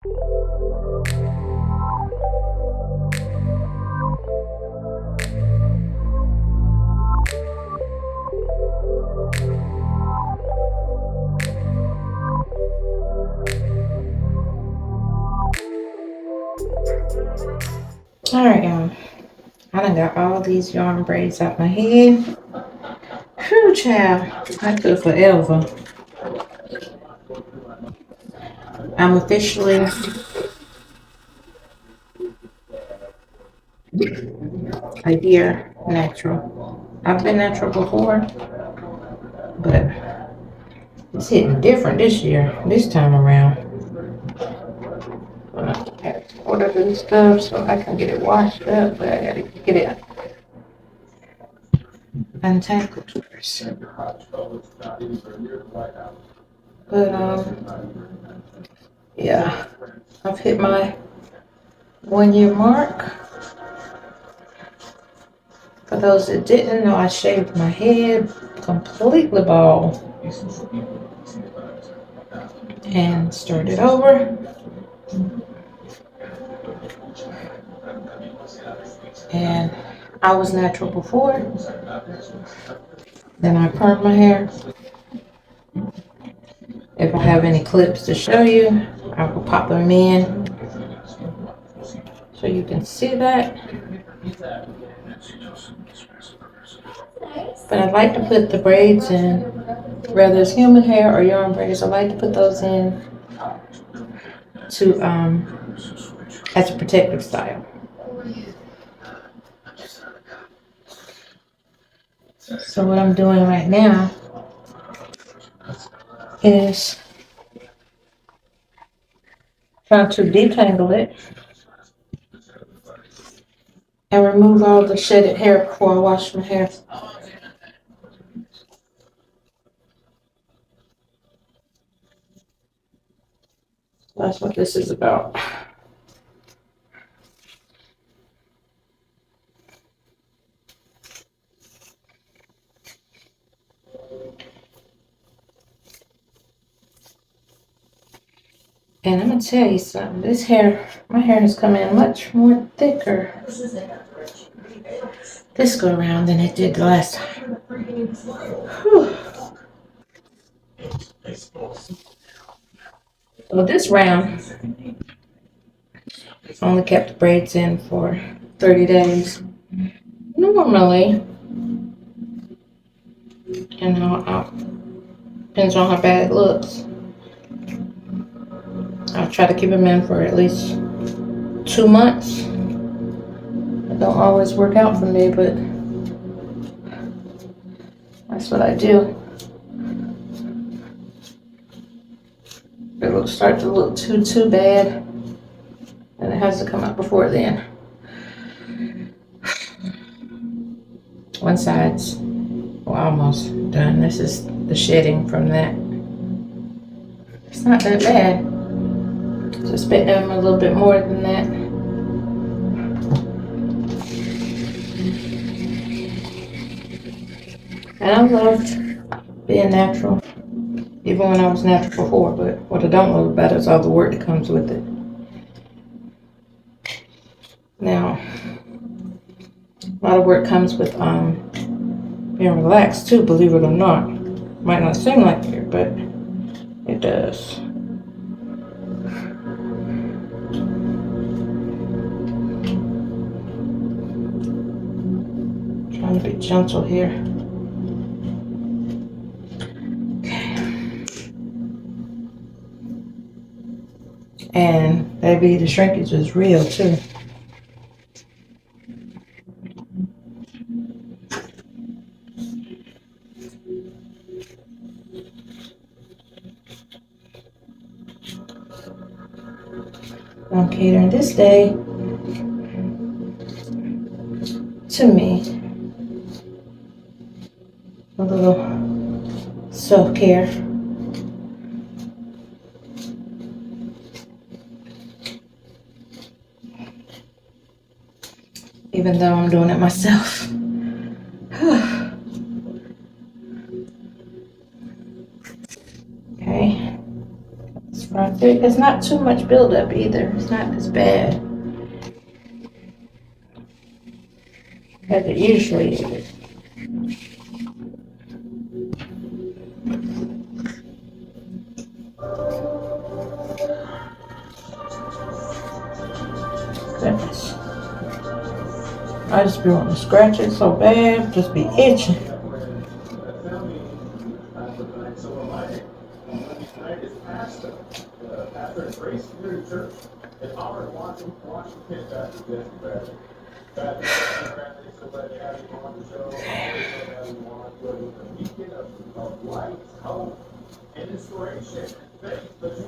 Alright, y'all. I done got all these yarn braids out my head. Whew, child. I took forever. I'm officially a year natural. I've been natural before, but it's hitting different this year, this time around. I had to order this stuff so I can get it washed up, but I gotta get it untangled first. But yeah, I've hit my 1 year mark. For those that didn't know, I shaved my head completely bald and started over. And I was natural before. Then I permed my hair. If I have any clips to show you, I will pop them in so you can see that. But I'd like to put the braids in, whether it's human hair or yarn braids, I like to put those in to as a protective style. So what I'm doing right now is trying to detangle it and remove all the shedded hair before I wash my hair. That's what this is about. And I'm gonna tell you something, my hair has come in much more thicker this go around than it did the last time. Whew. So this round, I only kept the braids in for 30 days. Normally, depends on how bad it looks, I'll try to keep them in for at least 2 months. It don't always work out for me, but that's what I do. If it starts to look too bad, then it has to come out before then. One side's almost done. This is the shedding from that. It's not that bad. Just spent them a little bit more than that. And I loved being natural, even when I was natural before, but what I don't love about it is all the work that comes with it. Now, a lot of work comes with being relaxed too, believe it or not. Might not seem like it, but it does. Trying to be gentle here. And baby, the shrinkage is real too. I'm catering this day to me. A little self-care. Even though I'm doing it myself. Okay. This front. It's not too much buildup either. It's not as bad as it usually is. Goodness. I just be wanting to scratch it so bad, just be itching.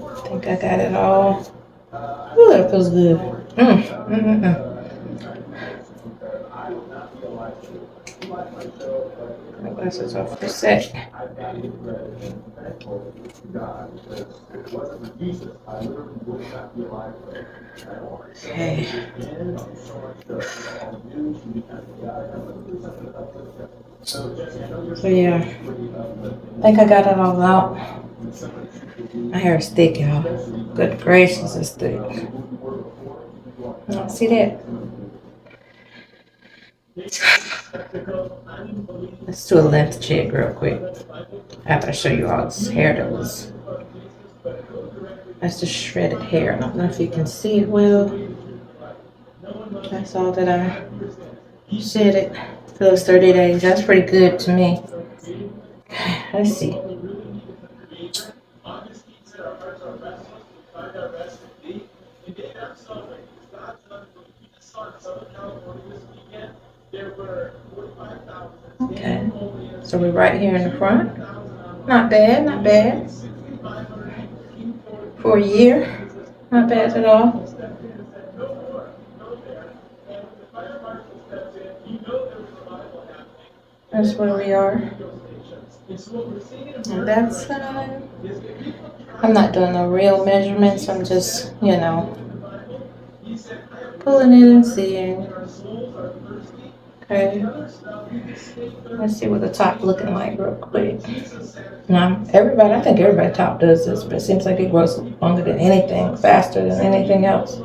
I think I got it all. Ooh, that feels good. My glasses off for a sec. Okay. So yeah, I think I got it all out. My hair is thick, y'all. Good gracious, it's thick. See that? Let's do a length check real quick. After I show you all this hair that was. That's the shredded hair. I don't know if you can see it well. That's all that I shedded for those 30 days. That's pretty good to me. Let's see. Okay, so we're right here in the front. Not bad, not bad. For a year, not bad at all. That's where we are. On that side. I'm not doing the real measurements, I'm just, pulling it and seeing. Okay. Let's see what the top looking like real quick. Now, I think everybody top does this, but it seems like it grows longer than anything, faster than anything else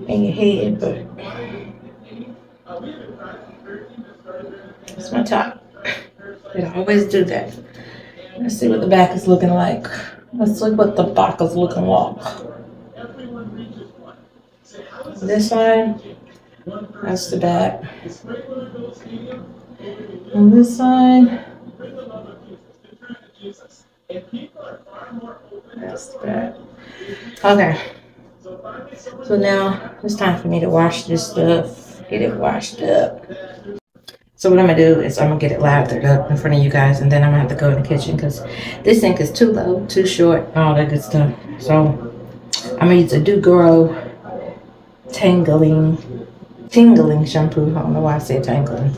in your head, but it's my top. It always do that. Let's see what the back is looking like. Let's look what the back is looking like. This side, that's the back. On this side, that's the back. Okay. So now it's time for me to wash this stuff, get it washed up. So what I'm gonna do is I'm gonna get it lathered up in front of you guys, and then I'm gonna have to go in the kitchen because this sink is too low, too short, all that good stuff. So I'm gonna use a Do Grow tingling shampoo. I don't know why I said tangling.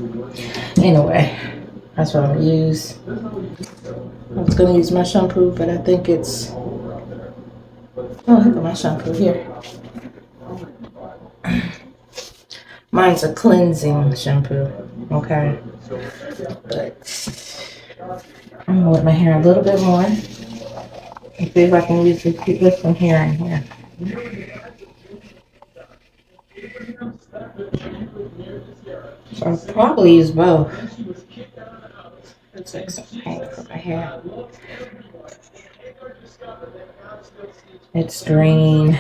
Anyway, that's what I'm gonna use. I was gonna use my shampoo, but I think it's, oh, look at my shampoo here. Mine's a cleansing shampoo, okay? But I'm gonna wet my hair a little bit more and see if I can use this, keep this from hair in here. So I'll probably use both. Let's take some paint for my hair. It's green.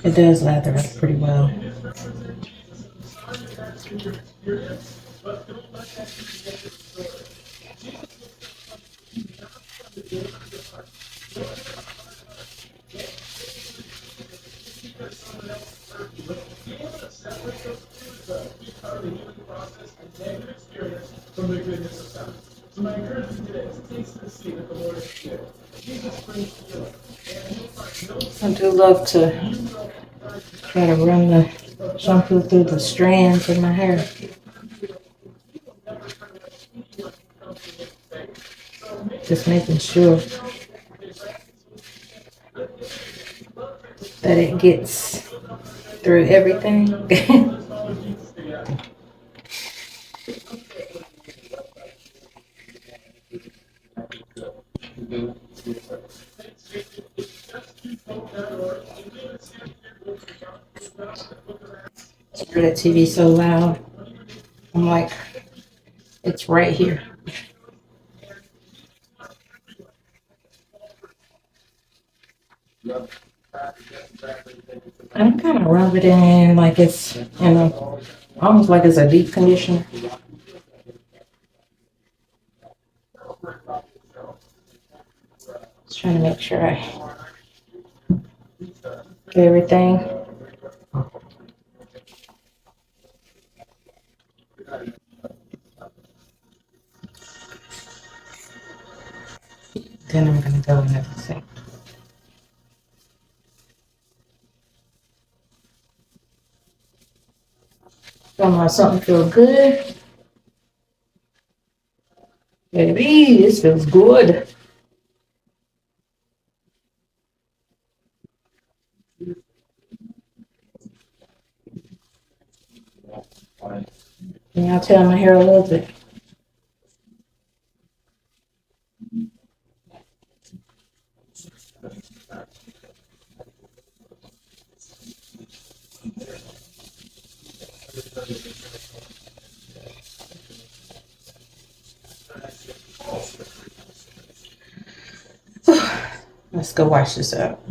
It does lather up pretty well. I do love to try to run the shampoo through the strands in my hair. Just making sure that it gets through everything. Sorry, the TV so loud. I'm like, it's right here. I'm kind of rub it in like it's, almost like it's a deep conditioner. Just trying to make sure I get everything. Then I'm gonna go and everything. Talking about something feel good. Baby, this feels good. And I'll tell my hair a little bit. Let's go wash this up.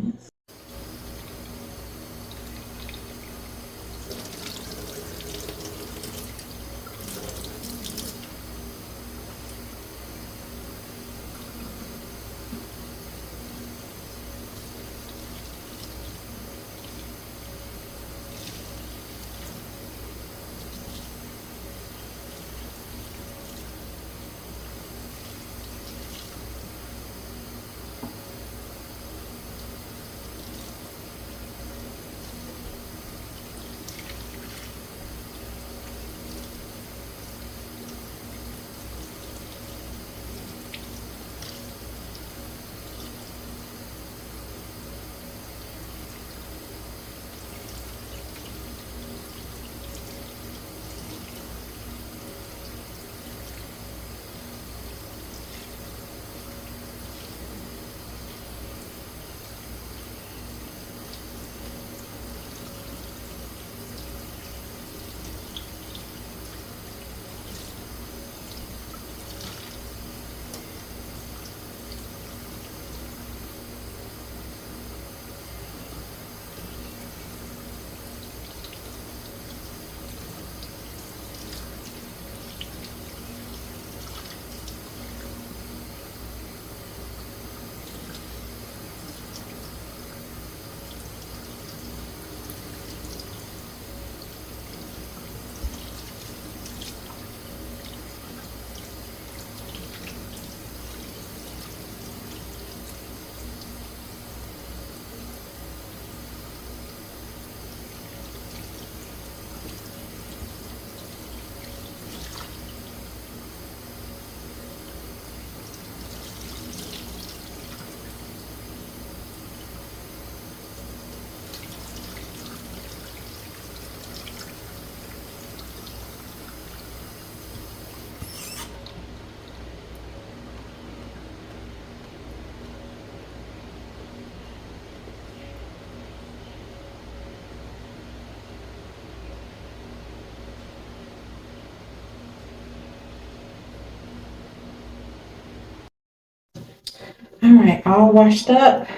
All right, all washed up.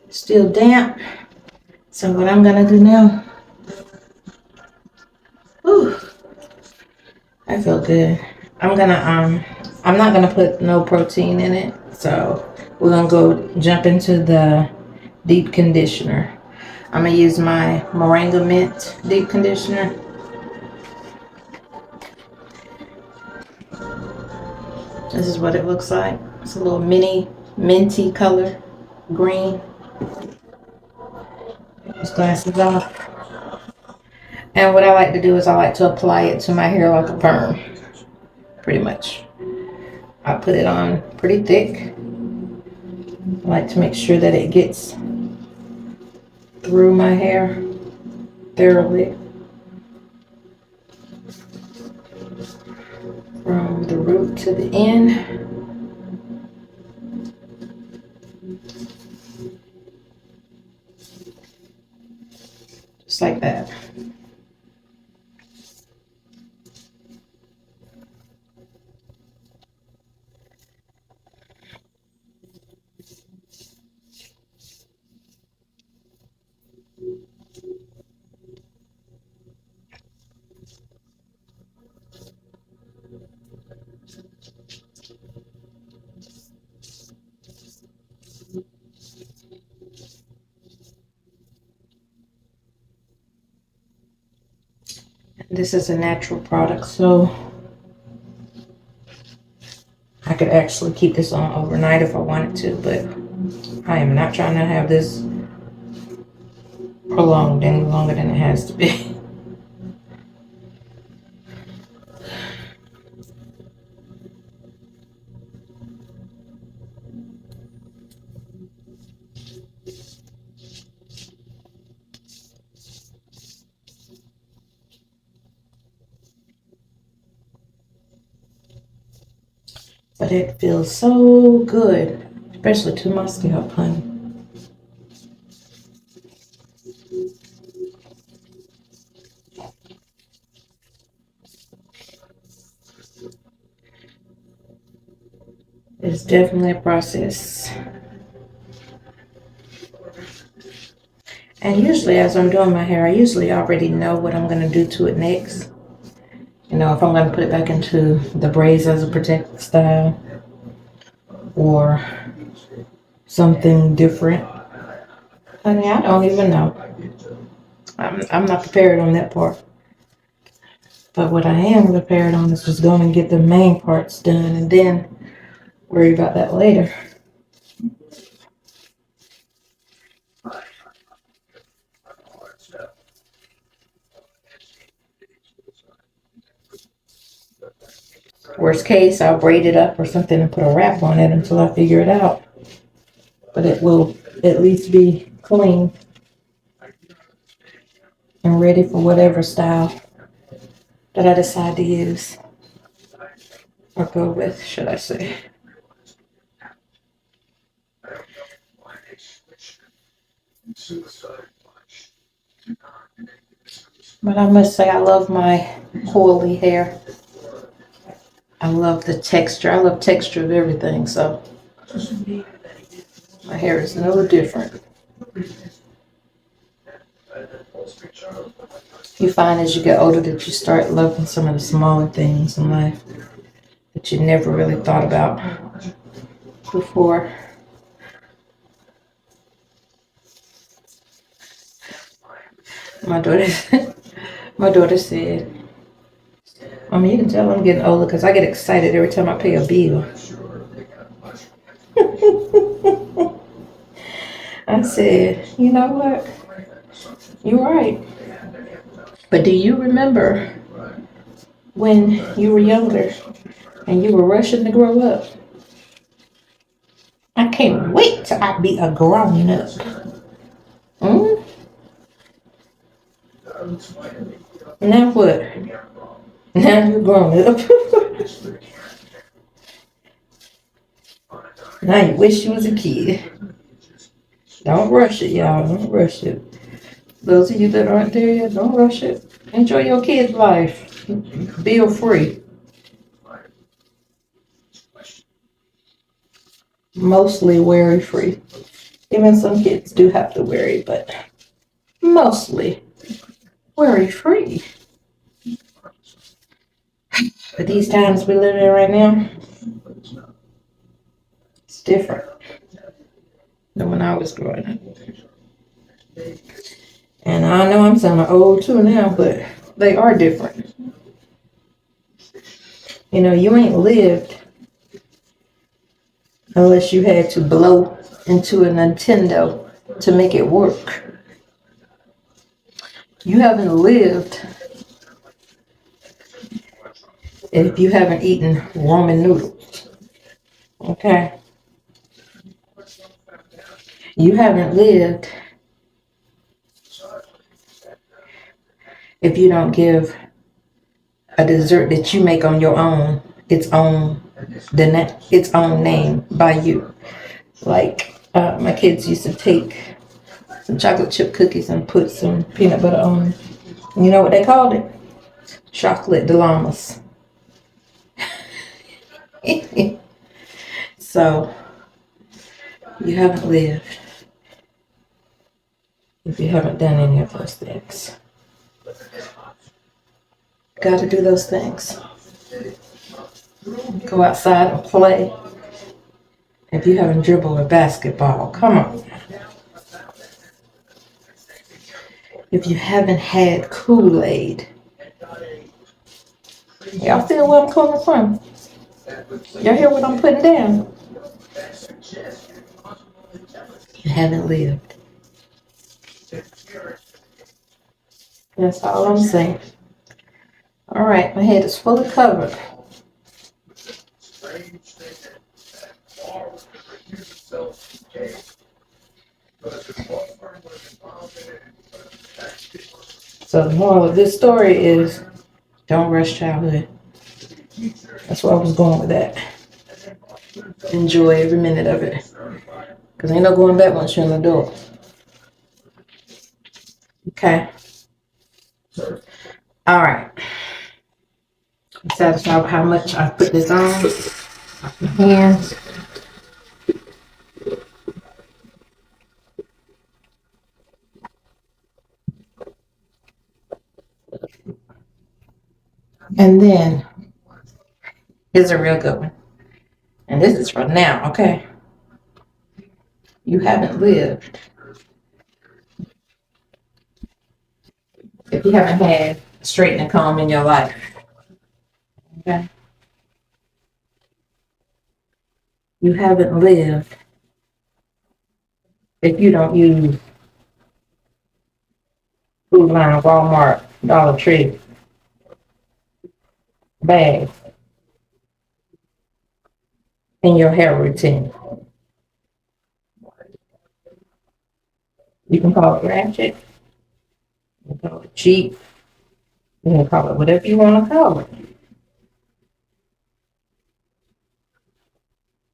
Still damp. So what I'm gonna do now, whew, I feel good. I'm not gonna put no protein in it. So we're gonna go jump into the deep conditioner. I'm gonna use my Moringa Mint deep conditioner. This is what it looks like. It's a little mini minty color, green. These glasses off. And what I like to do is I like to apply it to my hair like a perm, pretty much. I put it on pretty thick. I like to make sure that it gets through my hair thoroughly, from the root to the end. Just like that. This is a natural product, so I could actually keep this on overnight if I wanted to, but I am not trying to have this prolonged any longer than it has to be. But it feels so good, especially to my scalp, honey. It's definitely a process. And usually as I'm doing my hair, I usually already know what I'm going to do to it next. You know, if I'm going to put it back into the braids as a protective style or something different. Honey, I don't even know. I'm not prepared on that part. But what I am prepared on is just going to get the main parts done and then worry about that later. Worst case, I'll braid it up or something and put a wrap on it until I figure it out. But it will at least be clean and ready for whatever style that I decide to use or go with, should I say. But I must say I love my coily hair. I love the texture. I love texture of everything, so my hair is no different. You find as you get older that you start loving some of the smaller things in life that you never really thought about before. My daughter, my daughter said, I mean, you can tell I'm getting older because I get excited every time I pay a bill. I said, you know what? You're right. But do you remember when you were younger and you were rushing to grow up? I can't wait till I be a grown up. Mm? Now what? Now you're grown up. Now you wish you was a kid. Don't rush it, y'all. Don't rush it. Those of you that aren't there yet, don't rush it. Enjoy your kid's life. Bill free. Mostly worry free. Even some kids do have to worry, but mostly worry free. But these times we live in right now, it's different than when I was growing up. And I know I'm sounding old too now, but they are different. You know, you ain't lived unless you had to blow into a Nintendo to make it work. You haven't lived if you haven't eaten ramen noodles. Okay? You haven't lived if you don't give a dessert that you make on your own its own name by you. Like my kids used to take some chocolate chip cookies and put some peanut butter on them. You know what they called it? Chocolate Dilemmas. So you haven't lived if you haven't done any of those things. Got to do those things. Go outside and play. If you haven't dribbled a basketball, come on. If you haven't had Kool-Aid, y'all feel where I'm coming from? Y'all hear what I'm putting down? You haven't lived. That's all I'm saying. All right, my head is fully covered. So the moral of this story is don't rush childhood. That's where I was going with that. Enjoy every minute of it. Because ain't no going back once you're an adult. Okay. All right. I'm satisfied with how much I put this on my hands. And then, here's a real good one. And this is from now, okay? You haven't lived if you haven't had a straightening comb in your life. Okay? You haven't lived if you don't use Food Line, Walmart, Dollar Tree bags in your hair routine. You can call it ratchet, you can call it cheap, you can call it whatever you want to call it.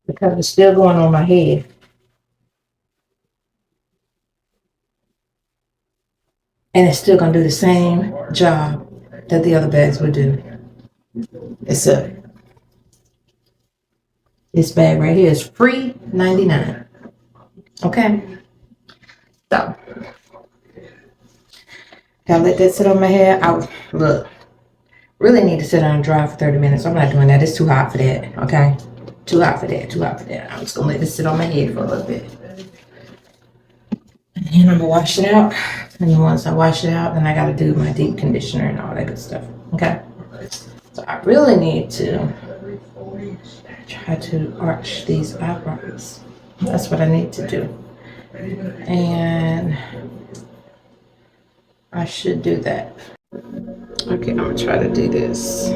Because it's still going on my head. And it's still going to do the same job that the other bags would do. Except this bag right here is free 99. Okay? So, gotta let that sit on my hair. Look, really need to sit down and dry for 30 minutes. I'm not doing that. It's too hot for that. Okay? Too hot for that. I'm just going to let this sit on my head for a little bit. And then I'm going to wash it out. And then once I wash it out, then I got to do my deep conditioner and all that good stuff. Okay? So I really need to try to arch these eyebrows. That's what I need to do. And I should do that. Okay, I'm going to try to do this.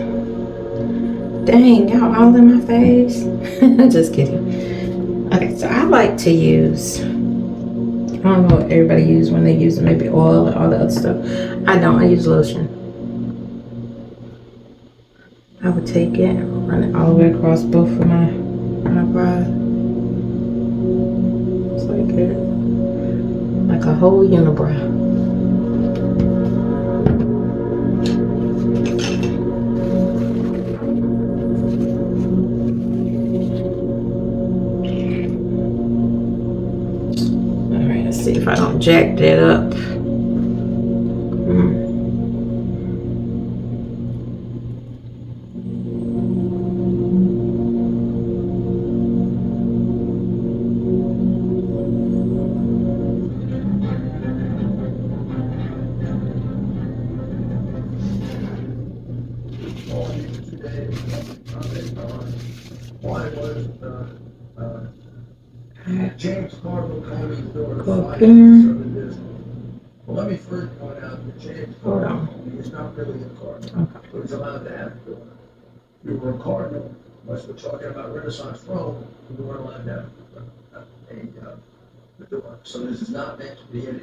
Dang, y'all all in my face. Just kidding. Okay, so I like to use, I don't know what everybody uses when they use maybe oil and all the other stuff. I don't, I use lotion. I would take it and run it all the way across both of my brows. Just like that. Like a whole unibrow. Alright, let's see if I don't jack that up. James Cardinal Comey's daughter Go up fired here. in Southern District. Well, let me first point out that James Hold Cardinal on. Comey is not really a cardinal, Okay. but he's allowed to have a daughter. If you were a cardinal, unless we're talking about Renaissance Rome, you weren't allowed to have a daughter. So this is not meant to be any.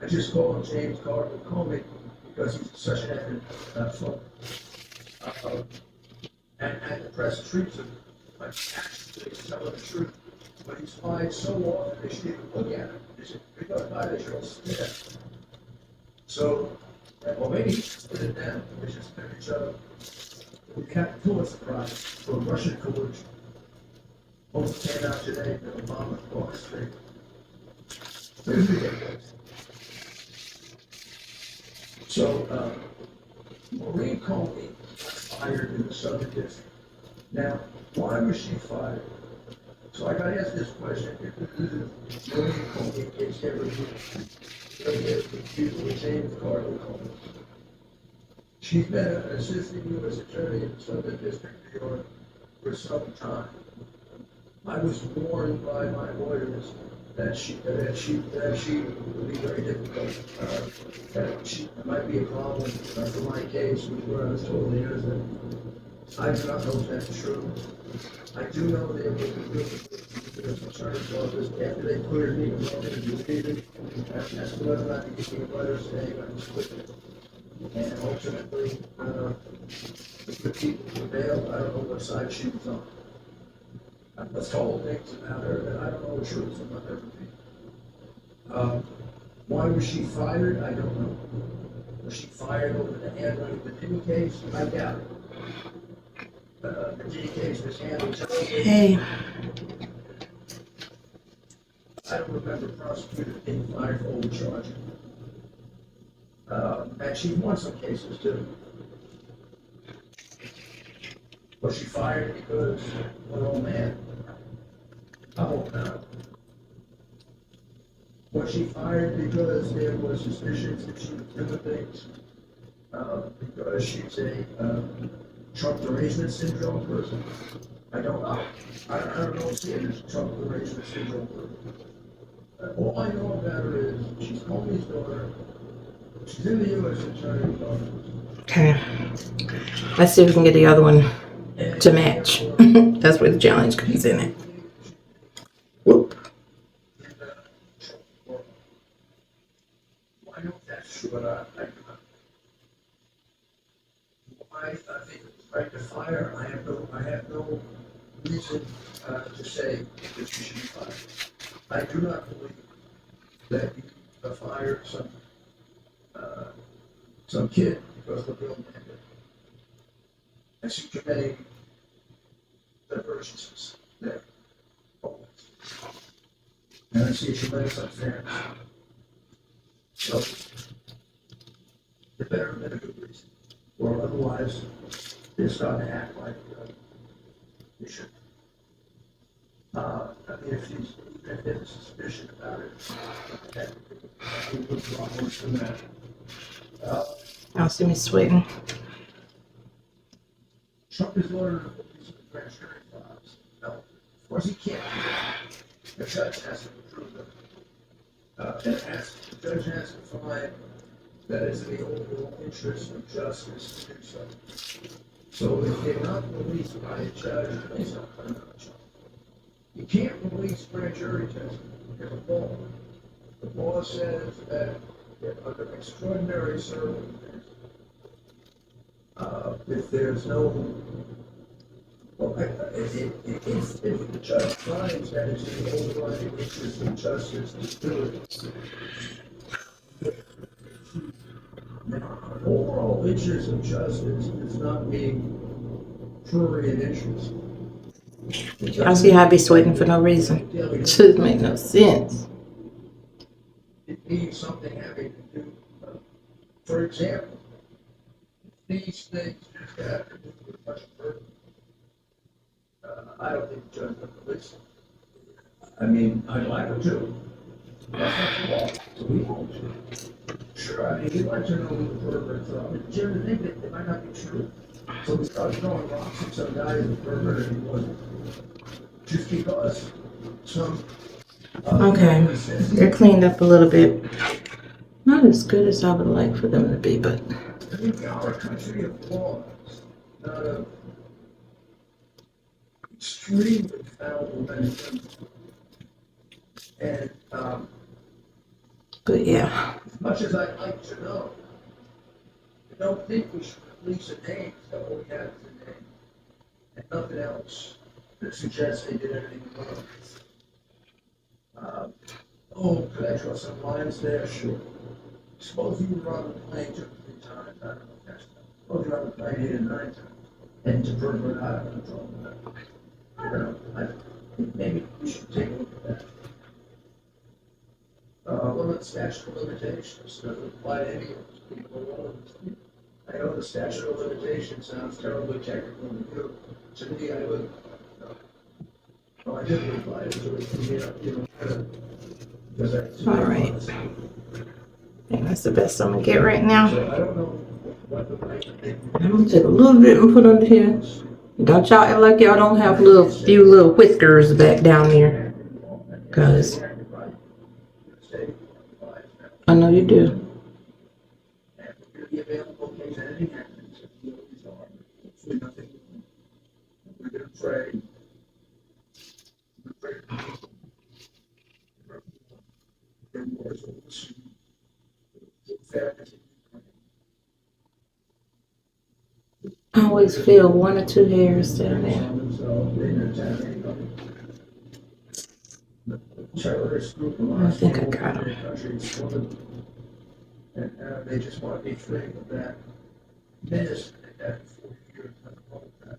I just call him James Cardinal Comey because he's such an effing fool. And the press treats him like actually he's telling the truth. But he's lied so often they should even look at him. They go by the show. Yeah. So, well, maybe he should put it down. They just pick each other. We kept Pulitzer Prize for Russian collusion. Both came out today that Obama lost. They're ridiculous. So, Maureen Comey was fired in the Southern District. Now, why was she fired? So I got asked this question: if Maureen Comey gets ever confused with James Cardinal Comey. She's been an assistant U.S. attorney in the Southern District of New York for some time. I was warned by my lawyers that she would be very difficult. That she might be a problem for my case, which where I was told the innocent. I do not know if that's true. I do know they were the attorney's office after they cleared me from being defeated. As to whether or not they gave me a letter saying I was quitting. And ultimately, the people prevailed. I don't know what side she was on. I was told things about her that I don't know the truth about everything. Why was she fired? I don't know. Was she fired over the handling of the Diddy case? I doubt it. The Diddy case was handled. Hey. I don't remember prosecutors being fired for overcharging. And she won some cases too. Was she fired because an old man? I hope not. Was she fired because there was suspicions that she was doing things? Because she's a Trump derangement syndrome person? I don't know. I don't know if she is Trump derangement syndrome person. All I know about her is she's Comey's daughter. She's in the U.S. Attorney's office. Okay. Let's see if we can get the other one to match. That's where the challenge comes in it. Whoop. I know if that's true or not. I think it's right to fire. I have no reason to say that she should be fired. I do not believe that you fire some kid because the bill ended. I see committing divergences there. Always. And I see a tremendous unfairness. So, there better have been a good reason. Or otherwise, they're starting to act like they should. I mean, if there's a suspicion about it, that would be a lot worse than that. Y'all see me sweating. Trump is ordered to release the grand jury files. No, of course he can't. The judge has to approve them. The judge has to find that it's in the overall interest of justice to do so. So if they're not released by a judge, please don't put another judge. You can't release grand jury testimony. There's a law. The law says that under extraordinary circumstances, if there's no, well, if the judge finds that it's in the overriding interest of justice to do it, the overall interest of justice is not being prurient interest. Y'all see how I be sweating for no reason. It just make no sense. It means something having to do, for example, these things just have to do with much further. I don't think the judge would release them. I mean, I'd like them to. That's not the law. So we won't. Sure, I mean, we'd like to know who the perverts are. But Jim, they think that they might not be true. So we start throwing rocks at some guy who's a pervert and he wasn't. Just because some Okay, they're cleaned up a little bit. Not as good as I would like for them to be, but Our country of laws, not of extremely foul medicine. And but yeah. as much as I'd like to know, I don't think we should release a name that all we have is a name and nothing else that suggests they did anything wrong. Oh, could I draw some lines there? Sure. Suppose you were on the plane 2 or 3 times. I don't know if that's enough. Suppose you're on the plane 8 or 9 times. And to pervert, I don't know, draw that. You know, I think maybe we should take a look at that. What about the statute of limitations? Does it apply to any of those people? I know the statute of limitations sounds terribly technical to you. To me, I would. Well, I didn't reply to it. Because All right. I think that's the best I'm gonna get right now. So I don't know what the right thing. I'm gonna take a little bit and put under here. Don't y'all act like y'all don't have few little whiskers back down there. Cause I know you do. I always feel 1 or 2 hairs down there. I think I got them. And they just want to be free of that medicine they had for 40 years.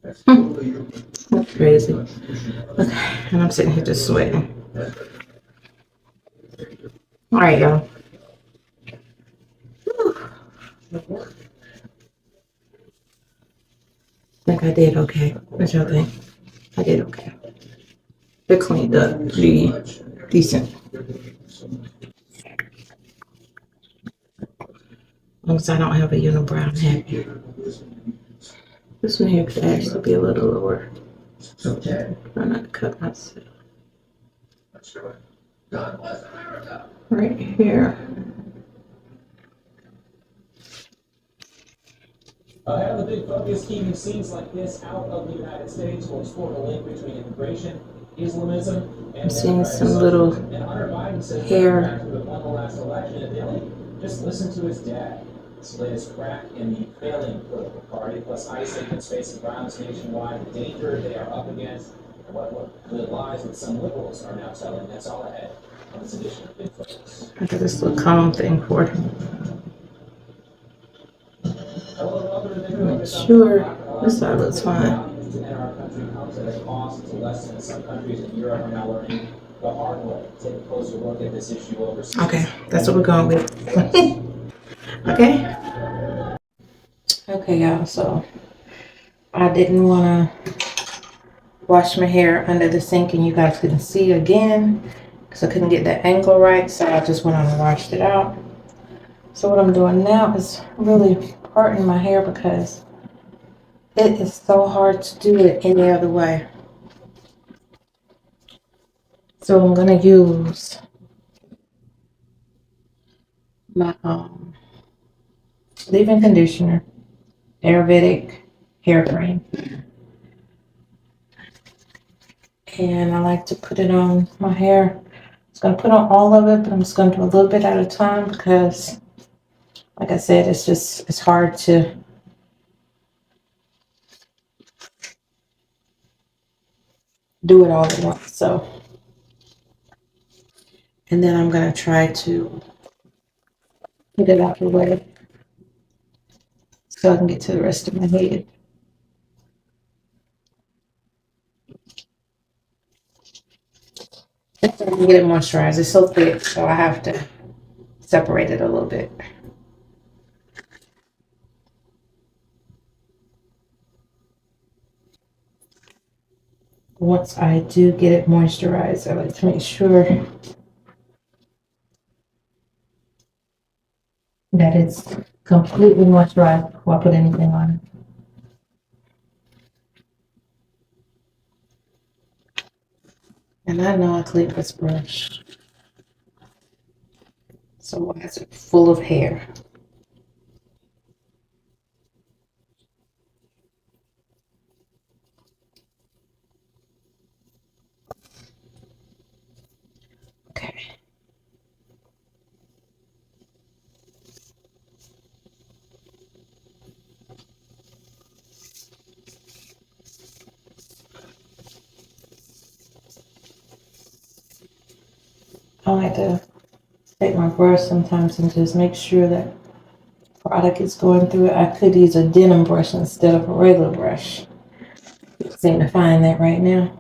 That's totally your. That's crazy. Okay, and I'm sitting here just sweating. All right, y'all. I think I did okay. What y'all think? I did okay. They're cleaned up pretty decent. As long as I don't have a unibrow, I'm happy. This one here could actually be a little lower. Try not to cut myself. Right here. Ahead of the big focus, keeping scenes like this out of the United States will explore the link between immigration, Islamism, and I'm seeing some little hair. last election, just listen to his dad. This latest crack in the failing political party, plus ICE agents facing violence nationwide, the danger they are up against, and what good lies that some liberals are now telling. That's all ahead on this edition of Big Focus. I got this little comb thing for it. Sure, this side looks fine. Okay, that's what we're going with. Okay. Okay, y'all, so I didn't want to wash my hair under the sink and you guys couldn't see again because I couldn't get the angle right, so I just went on and washed it out. So what I'm doing now is really parting my hair because it is so hard to do it any other way. So I'm going to use my leave-in conditioner, Ayurvedic hair cream. And I like to put it on my hair. I'm just going to put on all of it, but I'm just going to do a little bit at a time because, like I said, it's hard to do it all at once. So, and then I'm going to try to get it out the way so I can get to the rest of my head. Get it moisturized. It's so thick, so I have to separate it a little bit. Once I do get it moisturized, I like to make sure that it's completely moisturized before I put anything on it. And I know I cleaned this brush. So why is it full of hair? Okay. I like to take my brush sometimes and just make sure that product is going through it. I could use a denim brush instead of a regular brush. I seem to find that right now.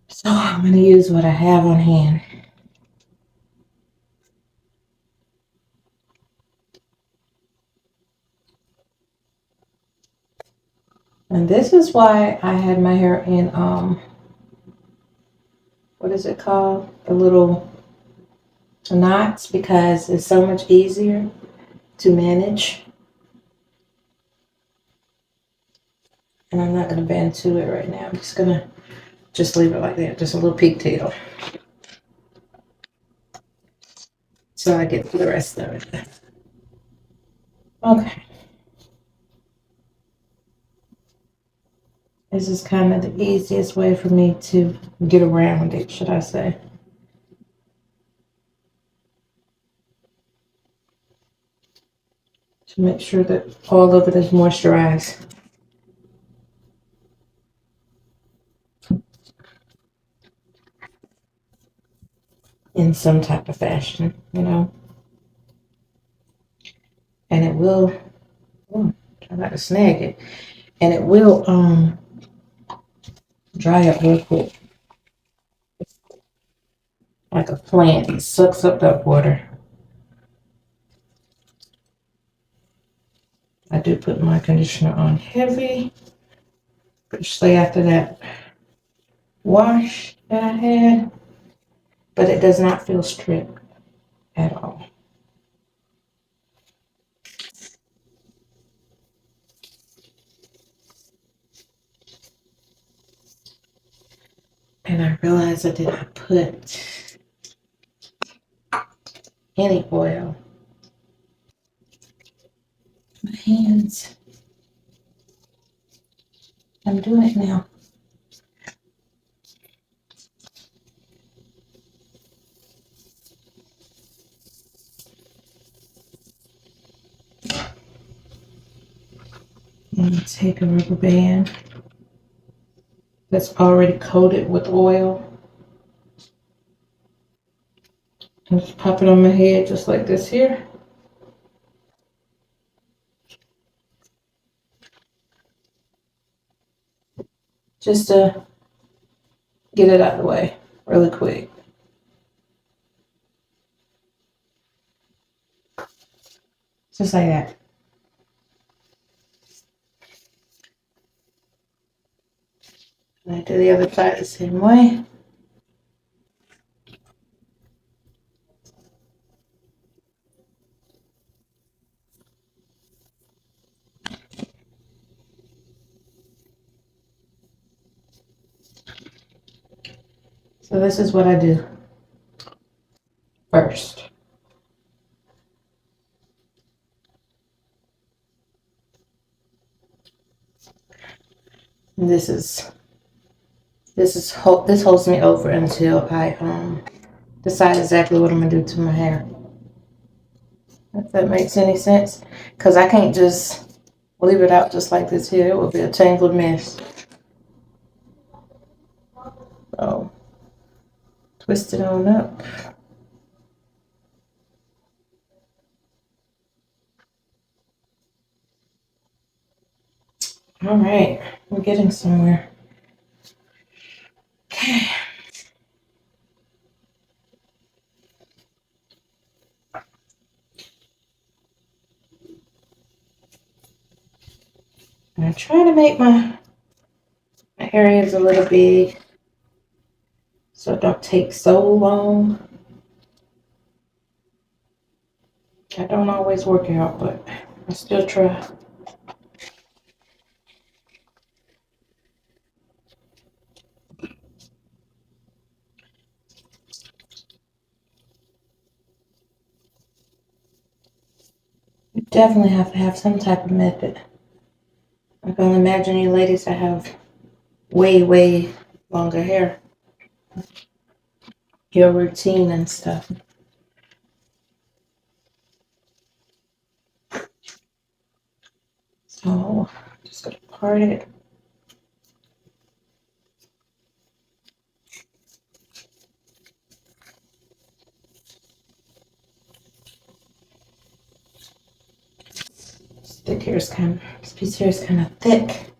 So I'm going to use what I have on hand. And this is why I had my hair in, what is it called? The little knots, because it's so much easier to manage. And I'm not going to bend to it right now. I'm just going to just leave it like that. Just a little pigtail. So I get the rest of it. Okay. This is kind of the easiest way for me to get around it, should I say. To make sure that all of it is moisturized in some type of fashion, you know. And it will, try not to snag it, and it will dry up real quick. Like a plant, it sucks up that water. I do put my conditioner on heavy, especially after that wash that I had, but it does not feel stripped at all. And I realized I did not put any oil. My hands. I'm doing it now. I'm going to take a rubber band that's already coated with oil and just pop it on my head just like this here. Just to get it out of the way really quick. Just like that. And I do the other side the same way. So this is what I do first. And this holds me over until I decide exactly what I'm gonna do to my hair. If that makes any sense, because I can't just leave it out just like this here. It will be a tangled mess. So twist it on up. All right, we're getting somewhere. Okay. And I try to make my areas a little big so it don't take so long. I don't always work out, but I still try. Definitely have to have some type of method. I can only imagine you ladies that have way, way longer hair. Your routine and stuff. So, just gonna part it. This piece here is kind of thick.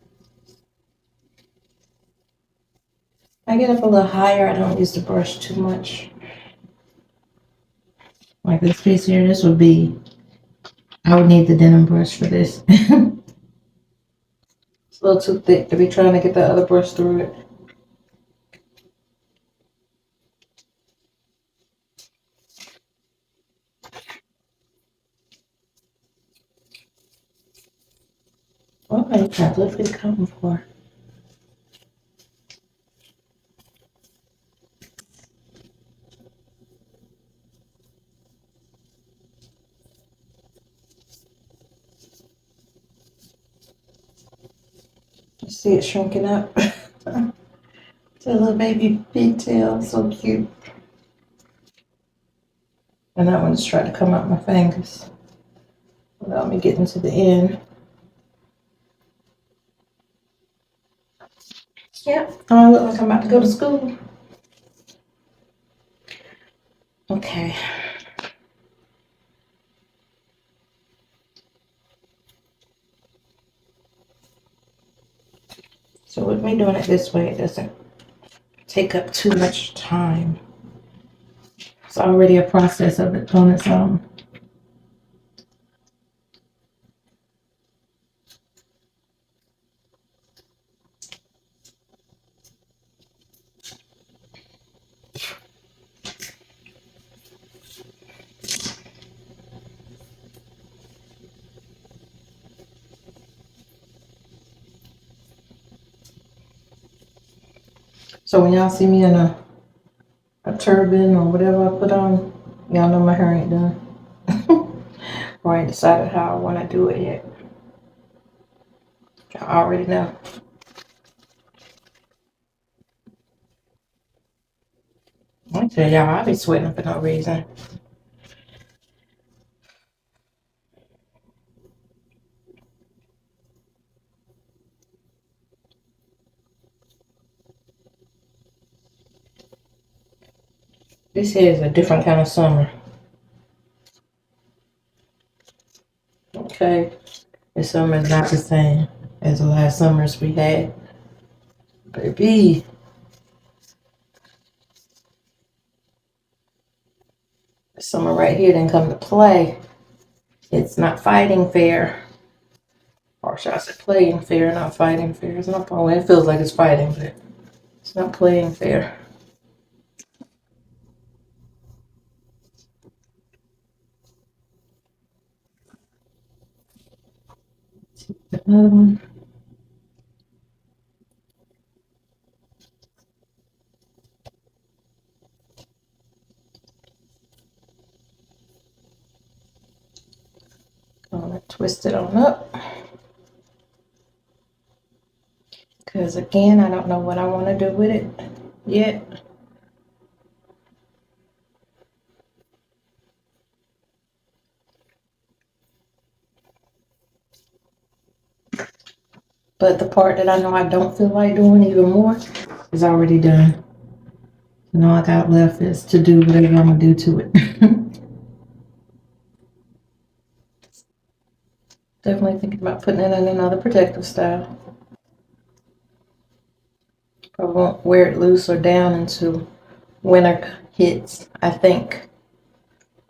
I get up a little higher. I don't use the brush too much. Like this piece here, I would need the denim brush for this. It's a little too thick to be trying to get the other brush through it. What are you trying to lift coming for? You see it shrinking up. It's a little baby pigtail, so cute. And that one's trying to come out my fingers without me getting to the end. Yep. Oh, I look like I'm about to go to school. Okay. So with me doing it this way, it doesn't take up too much time. It's already a process of it on its own. So when y'all see me in a turban or whatever I put on, y'all know my hair ain't done. Or I ain't decided how I want to do it yet. Y'all already know. I tell y'all, I be sweating for no reason. This here is a different kind of summer. Okay. This summer is not the same as the last summers we had. Baby. This summer right here didn't come to play. It's not fighting fair. Or should I say playing fair, not fighting fair. It's not, well, it feels like it's fighting, but it's not playing fair. Another one. Gonna twist it on up. Because again, I don't know what I want to do with it yet. But the part that I know I don't feel like doing even more is already done. And all I got left is to do whatever I'm gonna do to it. Definitely thinking about putting it in another protective style. Probably won't wear it loose or down until winter hits, I think.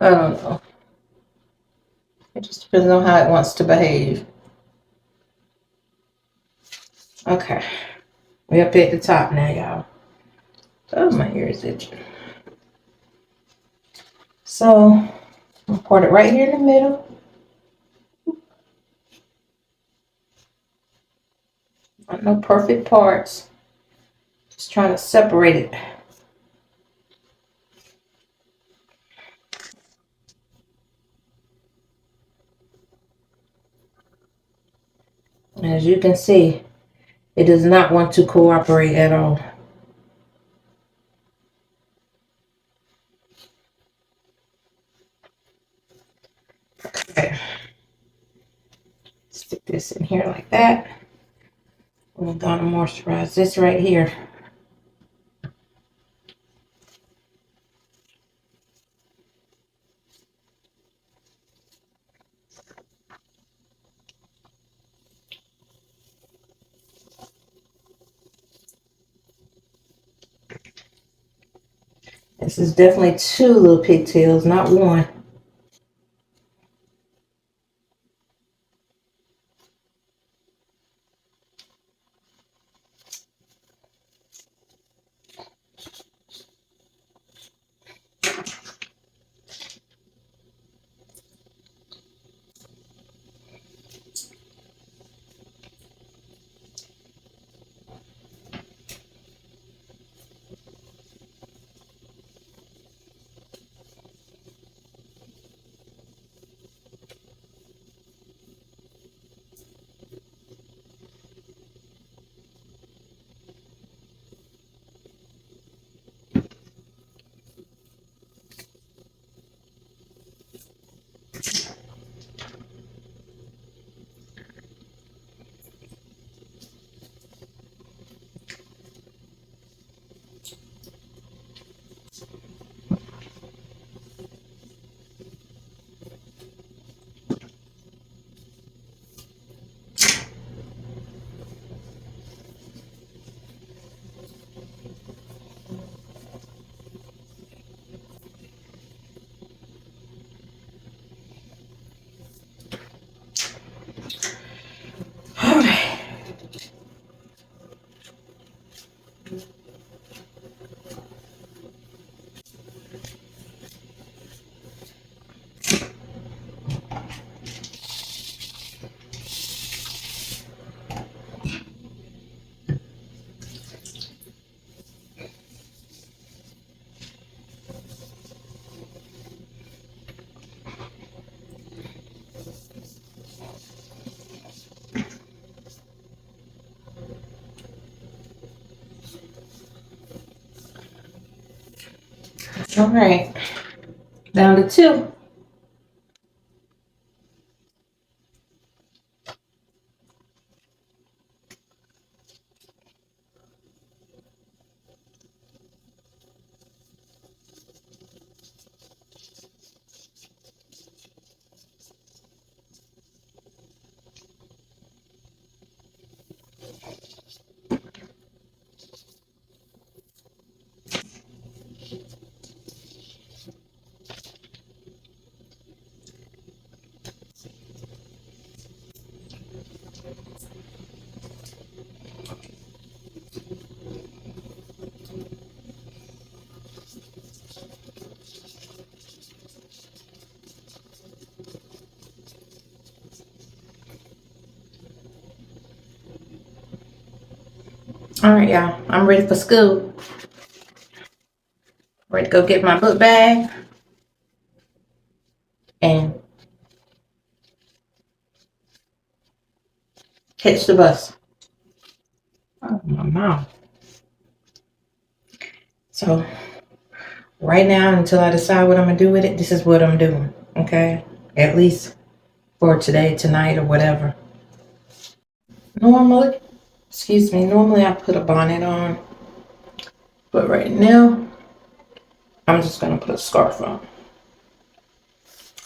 I don't know. It just depends on how it wants to behave. Okay. We up at the top now, y'all. Oh, my ear is itching. So, I'll part it right here in the middle. No perfect parts. Just trying to separate it. As you can see, it does not want to cooperate at all. Okay. Stick this in here like that. We're gonna moisturize this right here. This is definitely 2 little pigtails, not 1. All right. All right. Down to 2. All right, y'all. I'm ready for school. Ready to go get my book bag and catch the bus. Oh, my mouth. So right now, until I decide what I'm gonna do with it, this is what I'm doing. Okay, at least for today, tonight, or whatever. Normally, normally I put a bonnet on, but right now I'm just gonna put a scarf on,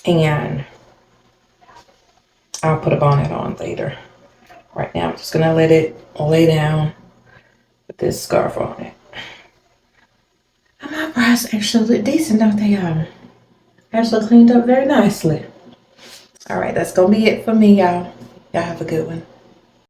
and I'll put a bonnet on later. Right now, I'm just gonna let it lay down with this scarf on it. And my brows actually look decent, don't they, y'all? Actually cleaned up very nicely. All right, that's gonna be it for me, y'all. Y'all have a good one.